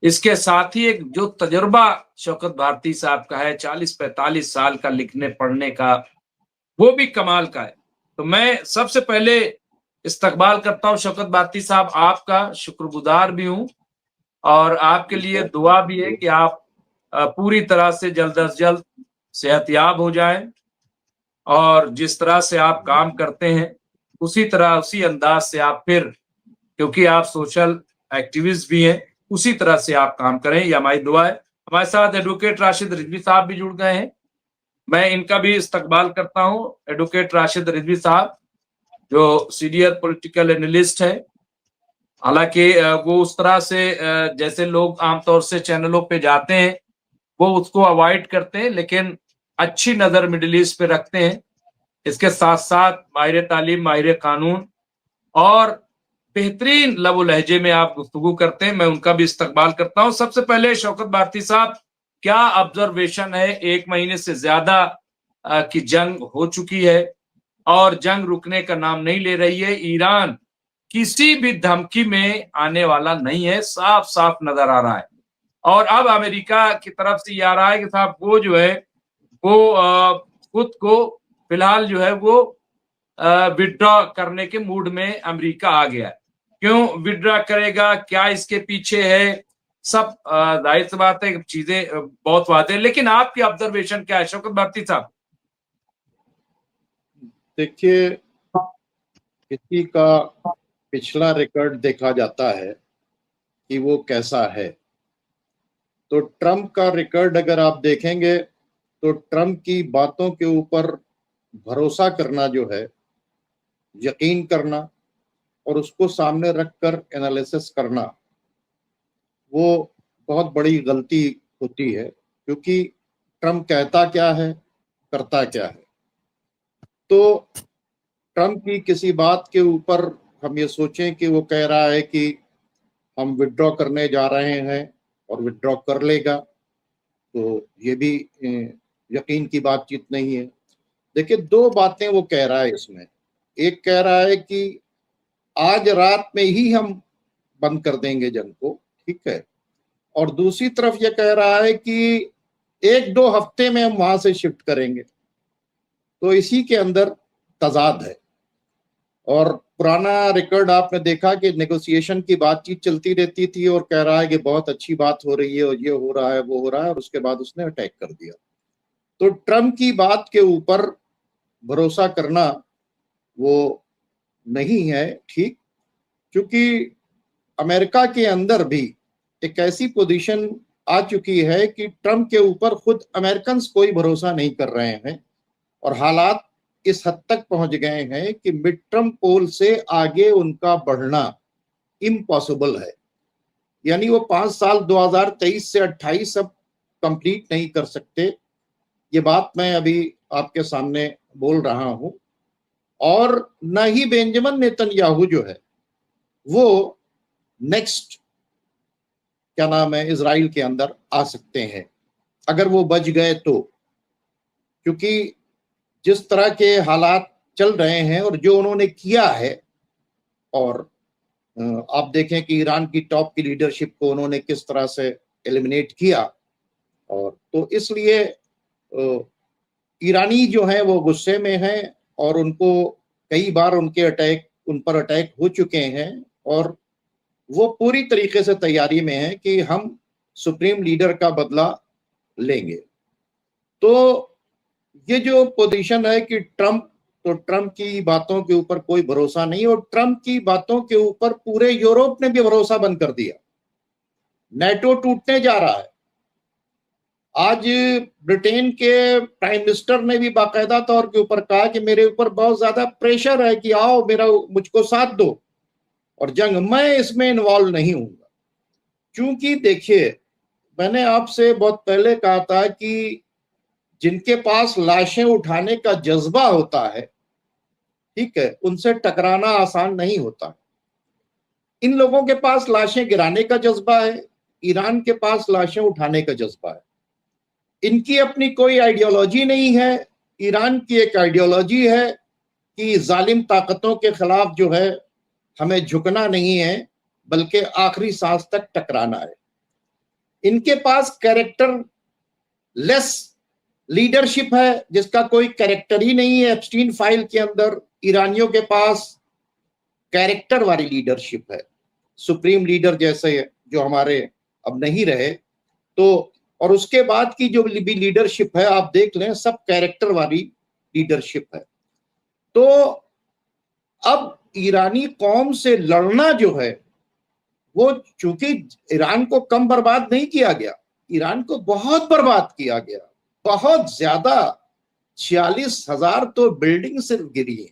इसके साथ ही एक जो तजुर्बा शौकत भारती साहब का है 40-45 साल का लिखने पढ़ने का, वो भी कमाल का है। तो मैं सबसे पहले इस्तकबाल करता हूँ शौकत भारती साहब, आपका शुक्रगुज़ार भी हूँ और आपके जी लिए सर। दुआ भी है कि आप पूरी तरह से जल्द अज़ जल्द सेहतयाब हो जाएँ और जिस तरह से आप काम करते हैं, उसी तरह, उसी अंदाज़ से आप फिर, क्योंकि आप सोशल एक्टिविस्ट भी हैं, उसी तरह से आप काम करें, ये हमारी दुआ है। हमारे साथ एडवोकेट राशिद रिज़वी साहब भी जुड़ गए हैं। मैं इनका भी इस्तकबाल करता हूँ, एडवोकेट राशिद रिज़वी साहब, जो सीनियर पॉलिटिकल एनालिस्ट हैं। हालाँकि वो उस तरह से जैसे लोग आमतौर से चैनलों पे जाते हैं, वो उसको अवॉइड करते हैं, लेकिन अच्छी नज़र मिडल ईस्ट पे रखते हैं। इसके साथ-साथ माहिर तालीम, माहिर कानून और बेहतरीन लब व लहजे में आप गुफ्तगू करते हैं, मैं उनका भी इस्तकबाल करता हूँ। सबसे पहले शौकत भारती साहब, क्या ऑब्जर्वेशन है, 1 महीने से ज़्यादा की जंग हो चुकी है और जंग रुकने का नाम नहीं ले रही है। ईरान किसी भी धमकी में आने वाला नहीं है, साफ-साफ नज़र आ रहा है। और अब अमेरिका की तरफ से ये आ रहा है कि साहब वो जो है, वो खुद को फिलहाल जो है वो विथड्रॉ करने के मूड में अमेरिका आ गया है। क्यों विथड्रॉ करेगा? क्या इसके पीछे है? सब ज़ाहिर-सी बात है चीज़ें बहुत वाज़ेह है, लेकिन आपकी ऑब्जर्वेशन क्या है शौकत भारती साहब? देखिए, किसी का पिछला रिकॉर्ड देखा जाता है कि वो कैसा है। तो ट्रंप का रिकॉर्ड अगर आप देखेंगे, तो ट्रंप की बातों के ऊपर भरोसा करना जो है, यकीन करना और उसको सामने रखकर एनालिसिस करना, वो बहुत बड़ी गलती होती है, क्योंकि ट्रंप कहता क्या है, करता क्या है। तो ट्रंप की किसी बात के ऊपर हम ये सोचें कि वो कह रहा है कि हम विथड्रॉ करने जा रहे हैं और विथड्रॉ कर लेगा, तो ये भी यकीन की बातचीत नहीं है। देखिए, 2 बातें वो कह रहा है इसमें। एक कह रहा है कि आज रात में ही हम बंद कर देंगे जंग को, ठीक है? और दूसरी तरफ ये कह रहा है कि 1-2 हफ्ते में हम वहां से शिफ्ट करेंगे। तो इसी के अंदर तज़ाद है। और पुराना रिकॉर्ड आपने देखा कि नेगोशिएशन की बातचीत चलती रहती थी और कह रहा है कि बहुत अच्छी बात हो रही है और ये हो रहा है, वो हो रहा है, और उसके बाद उसने अटैक कर दिया। तो ट्रंप की बात के ऊपर भरोसा करना वो नहीं है ठीक, क्योंकि अमेरिका के अंदर भी एक ऐसी पोजीशन आ चुकी है कि ट्रंप के ऊपर खुद अमेरिकन कोई भरोसा नहीं कर रहे हैं और हालात इस हद तक पहुंच गए हैं कि मिड टर्म पोल से आगे उनका बढ़ना इम्पॉसिबल है। यानी वो 5 साल 2023 से 28 अब कंप्लीट नहीं कर सकते। ये बात मैं अभी आपके सामने बोल रहा हूं। और न ही बेंजामिन नेतन्याहू जो है वो नेक्स्ट क्या नाम है इजराइल के अंदर आ सकते हैं, अगर वो बच गए तो। क्योंकि जिस तरह के हालात चल रहे हैं और जो उन्होंने किया है, और आप देखें कि ईरान की टॉप की लीडरशिप को उन्होंने किस तरह से एलिमिनेट किया, और तो इसलिए ईरानी जो है वो गुस्से में हैं और उनको कई बार उन पर अटैक हो चुके हैं और वो पूरी तरीके से तैयारी में है कि हम सुप्रीम लीडर का बदला लेंगे। तो ये जो पोजीशन है कि ट्रंप की बातों के ऊपर कोई भरोसा नहीं, और ट्रंप की बातों के ऊपर पूरे यूरोप ने भी भरोसा बंद कर दिया। नेटो टूटने जा रहा है। आज ब्रिटेन के प्राइम मिनिस्टर ने भी बाकायदा तौर के ऊपर कहा कि मेरे ऊपर बहुत ज्यादा प्रेशर है कि आओ मुझको साथ दो और जंग, मैं इसमें इन्वॉल्व नहीं हूंगा। क्योंकि देखिए, मैंने आपसे बहुत पहले कहा था कि जिनके पास लाशें उठाने का जज्बा होता है, ठीक है, उनसे टकराना आसान नहीं होता। इन लोगों के पास लाशें गिराने का जज्बा है, ईरान के पास लाशें उठाने का जज्बा है। इनकी अपनी कोई आइडियोलॉजी नहीं है। ईरान की एक आइडियोलॉजी है कि जालिम ताकतों के खिलाफ जो है हमें झुकना नहीं है, बल्कि आखिरी सांस तक टकराना है। इनके पास कैरेक्टर लेस लीडरशिप है, जिसका कोई कैरेक्टर ही नहीं है। एप्स्टीन फाइल के अंदर ईरानियों के पास कैरेक्टर वाली लीडरशिप है, सुप्रीम लीडर जैसे जो हमारे अब नहीं रहे। तो और उसके बाद की जो भी लीडरशिप है आप देख लें, सब कैरेक्टर वाली लीडरशिप है। तो अब ईरानी कौम से लड़ना जो है वो, चूंकि ईरान को कम बर्बाद नहीं किया गया, ईरान को बहुत बर्बाद किया गया, बहुत ज्यादा। 46,000 तो बिल्डिंग सिर्फ गिरी है।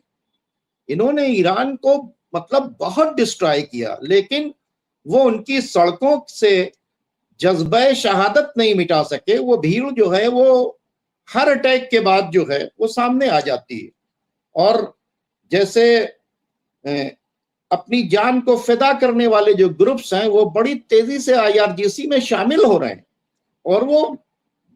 इन्होंने ईरान को मतलब बहुत डिस्ट्रॉय किया, लेकिन वो उनकी सड़कों से जज्बे शहादत नहीं मिटा सके। वो भीड़ जो है वो हर अटैक के बाद जो है वो सामने आ जाती है, और जैसे अपनी जान को फिदा करने वाले जो ग्रुप्स हैं वो बड़ी तेजी से IRGC में शामिल हो रहे हैं, और वो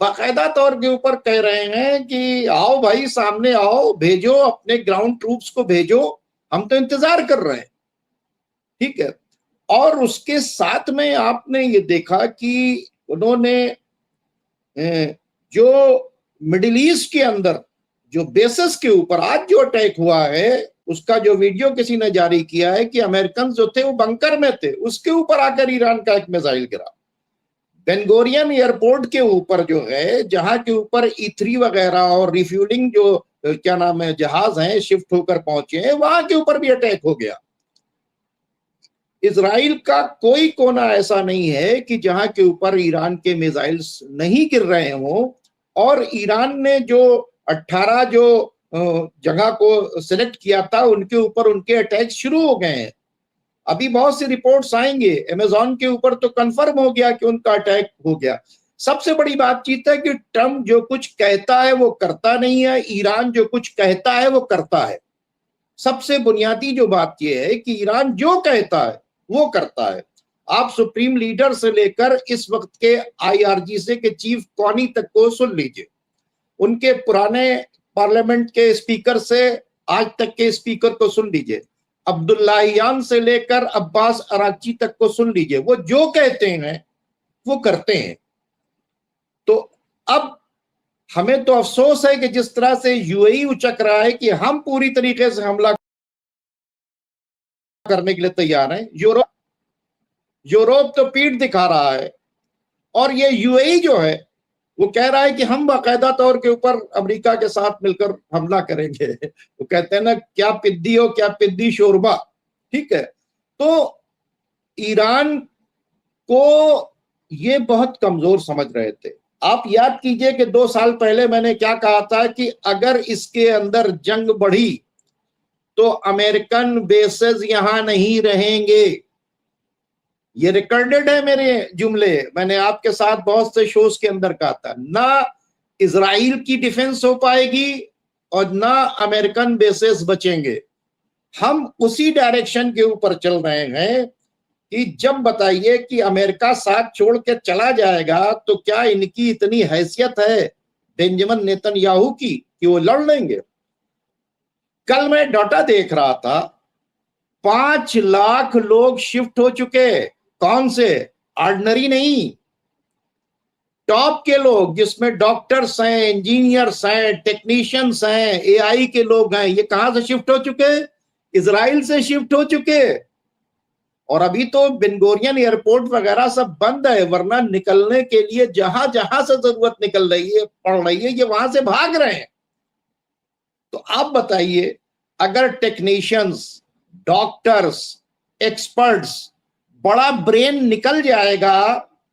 बाकायदा तौर के ऊपर कह रहे हैं कि आओ भाई, सामने आओ, भेजो अपने ग्राउंड ट्रूप्स को, भेजो, हम तो इंतजार कर रहे हैं। ठीक है। और उसके साथ में आपने ये देखा कि उन्होंने जो मिडिल ईस्ट के अंदर जो बेसिस के ऊपर आज जो अटैक हुआ है, उसका जो वीडियो किसी ने जारी किया है कि अमेरिकन जो थे वो बंकर में थे, उसके ऊपर आकर ईरान का एक मिसाइल गिरा। बेनगोरियन एयरपोर्ट के ऊपर जो है, जहां के ऊपर E3 वगैरह और रिफ्यूलिंग जो क्या नाम है जहाज हैं शिफ्ट होकर पहुंचे हैं, वहां के ऊपर भी अटैक हो गया। इजराइल का कोई कोना ऐसा नहीं है कि जहां के ऊपर ईरान के मिसाइल्स नहीं गिर रहे हों, और ईरान ने जो 18 जो जगह को सिलेक्ट किया था उनके ऊपर उनके अटैक शुरू हो गए हैं। अभी बहुत सी रिपोर्ट्स आएंगे, अमेज़न के ऊपर तो कंफर्म हो गया कि उनका अटैक हो गया। सबसे बड़ी बातचीत है कि ट्रम्प जो कुछ कहता है वो करता नहीं है, ईरान जो कुछ कहता है वो करता है। सबसे बुनियादी जो बात यह है कि ईरान जो कहता है वो करता है। आप सुप्रीम लीडर से लेकर इस वक्त के IRGC के चीफ कौनी तक को सुन लीजिए, उनके पुराने पार्लियामेंट के स्पीकर से आज तक के स्पीकर को सुन लीजिए, अब्दुल्लाहियान से लेकर अब्बास अराक्ची तक को सुन लीजिए, वो जो कहते हैं वो करते हैं। तो अब हमें तो अफसोस है कि जिस तरह से UAE उचक रहा है कि हम पूरी तरीके से हमला करने के लिए तैयार हैं, यूरोप तो पीठ दिखा रहा है, और ये UAE जो है वो कह रहा है कि हम बाकायदा तौर के ऊपर अमेरिका के साथ मिलकर हमला करेंगे। वो कहते हैं ना, क्या पिद्दी हो क्या पिद्दी शोरबा। ठीक है। तो ईरान को ये बहुत कमजोर समझ रहे थे। आप याद कीजिए कि 2 साल पहले मैंने क्या कहा था कि अगर इसके अंदर जंग बढ़ी तो अमेरिकन बेसेस यहां नहीं रहेंगे। ये रिकॉर्डेड है मेरे जुमले, मैंने आपके साथ बहुत से शोज के अंदर कहा था। ना इजराइल की डिफेंस हो पाएगी और ना अमेरिकन बेसेस बचेंगे। हम उसी डायरेक्शन के ऊपर चल रहे हैं कि जब बताइए कि अमेरिका साथ छोड़ के चला जाएगा तो क्या इनकी इतनी हैसियत है बेंजामिन नेतन्याहू की कि वो लड़ लेंगे। कल मैं डाटा देख रहा था, 5 लाख लोग शिफ्ट हो चुके। कौन से? ऑर्डिनरी नहीं, टॉप के लोग, जिसमें डॉक्टर्स हैं, इंजीनियर्स हैं, टेक्नीशियंस हैं, AI के लोग हैं। ये कहां से शिफ्ट हो चुके? इजराइल से शिफ्ट हो चुके। और अभी तो बेनगोरियन एयरपोर्ट वगैरह सब बंद है, वरना निकलने के लिए जहां जहां से जरूरत निकल रही है पड़ रही है, ये वहां से भाग रहे हैं। तो आप बताइए, अगर टेक्नीशियंस, डॉक्टर्स, एक्सपर्ट्स, बड़ा ब्रेन निकल जाएगा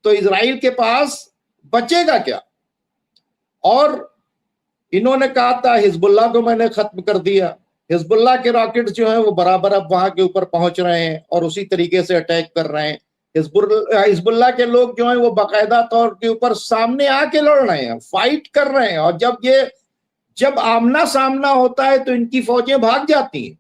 तो इजराइल के पास बचेगा क्या? और इन्होंने कहा था हिजबुल्लाह को मैंने खत्म कर दिया। हिजबुल्लाह के रॉकेट्स जो हैं वो बराबर अब वहां के ऊपर पहुंच रहे हैं और उसी तरीके से अटैक कर रहे हैं। हिजबुल्लाह के लोग जो हैं वो बाकायदा तौर के ऊपर सामने आके लड़ रहे हैं, फाइट कर रहे हैं। और जब आमना सामना होता है तो इनकी फौजें भाग जाती हैं।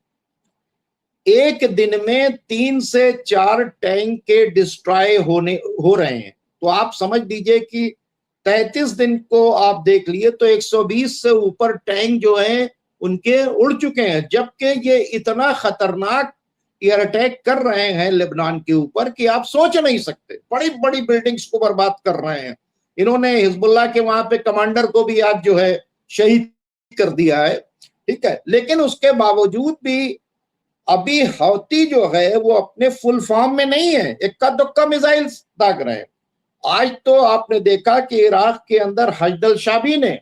एक दिन में 3 से 4 टैंक के डिस्ट्रॉय हो रहे हैं। तो आप समझ लीजिए कि 33 दिन को आप देख लिए तो 120 से ऊपर टैंक जो हैं उनके उड़ चुके हैं। जबकि ये इतना खतरनाक एयर अटैक कर रहे हैं लेबनान के ऊपर कि आप सोच नहीं सकते, बड़ी बड़ी बिल्डिंग्स को बर्बाद कर रहे हैं। इन्होंने हिजबुल्लाह के वहां पे कमांडर को भी आज जो है शहीद कर दिया है, ठीक है। लेकिन उसके बावजूद भी अभी हौती जो है वो अपने फुल फॉर्म में नहीं है, इक्का दुक्का मिसाइल दाग रहे हैं। आज तो आपने देखा कि इराक के अंदर हजदल शाबी ने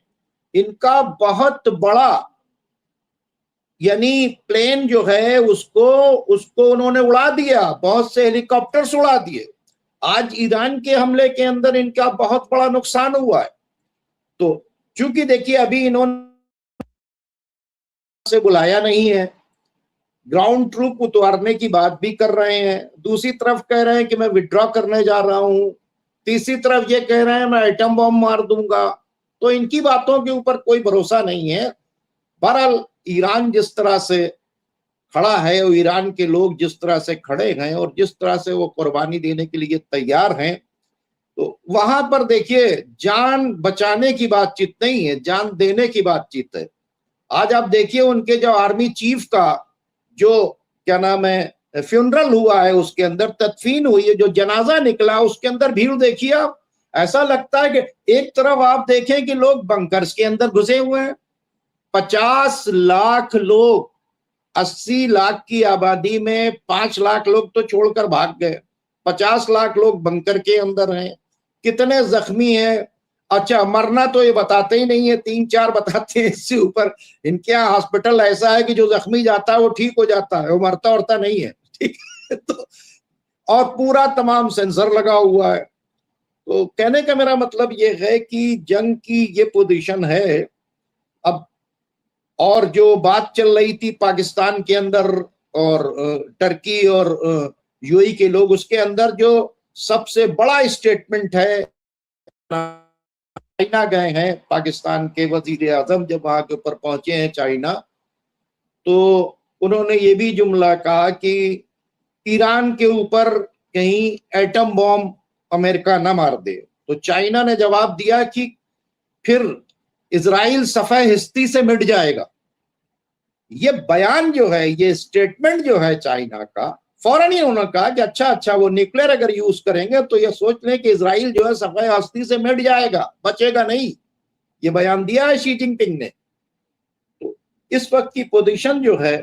इनका बहुत बड़ा यानी प्लेन जो है उसको उन्होंने उड़ा दिया, बहुत से हेलीकॉप्टर्स उड़ा दिए। आज ईरान के हमले के अंदर इनका बहुत बड़ा नुकसान हुआ है। तो चूंकि देखिए अभी इन्होंने से बुलाया नहीं है, ग्राउंड ट्रूप उतारने की बात भी कर रहे हैं, दूसरी तरफ कह रहे हैं कि मैं विड्रॉ करने जा रहा हूं, तीसरी तरफ ये कह रहे हैं मैं एटम बम मार दूंगा। तो इनकी बातों के ऊपर कोई भरोसा नहीं है। बहरहाल ईरान जिस तरह से खड़ा है और ईरान के लोग जिस तरह से खड़े हैं और जिस तरह से वो कुर्बानी देने के लिए तैयार हैं, तो वहां पर देखिए जान बचाने की बातचीत नहीं है, जान देने की बातचीत है। आज आप देखिए उनके जो आर्मी चीफ का जो क्या नाम है फ्यूनरल हुआ है, उसके अंदर तदफीन हुई है, जो जनाजा निकला उसके अंदर भीड़ देखिए आप, ऐसा लगता है कि एक तरफ आप देखें कि लोग बंकर्स के अंदर घुसे हुए हैं, 50 लाख लोग, 80 लाख की आबादी में 5 लाख लोग तो छोड़कर भाग गए, 50 लाख लोग बंकर के अंदर हैं। कितने जख्मी हैं? अच्छा, मरना तो ये बताते ही नहीं है, 3-4 बताते हैं, इससे ऊपर इनके यहाँ हॉस्पिटल ऐसा है कि जो जख्मी जाता है वो ठीक हो जाता है, वो मरता उरता नहीं है, ठीक है। तो और पूरा तमाम सेंसर लगा हुआ है। तो कहने का मेरा मतलब ये है कि जंग की ये पोजीशन है। अब और जो बात चल रही थी पाकिस्तान के अंदर और टर्की और यूएई के लोग, उसके अंदर जो सबसे बड़ा स्टेटमेंट है, चाइना गए हैं पाकिस्तान के वजीर आजम, जब वहां के ऊपर पहुंचे हैं चाइना, तो उन्होंने ये भी जुमला कहा कि ईरान के ऊपर कहीं एटम बॉम्ब अमेरिका ना मार दे। तो चाइना ने जवाब दिया कि फिर इजराइल सफ़े हिस्ती से मिट जाएगा। ये बयान जो है, ये स्टेटमेंट जो है चाइना का, फौरन ही उन्होंने कहा कि अच्छा वो न्यूक्लियर अगर यूज करेंगे तो ये सोच लें कि इजराइल जो है सफ़े हस्ती से मिट जाएगा, बचेगा नहीं। ये बयान दिया है शी जिनपिंग ने। तो इस वक्त की पोजीशन जो है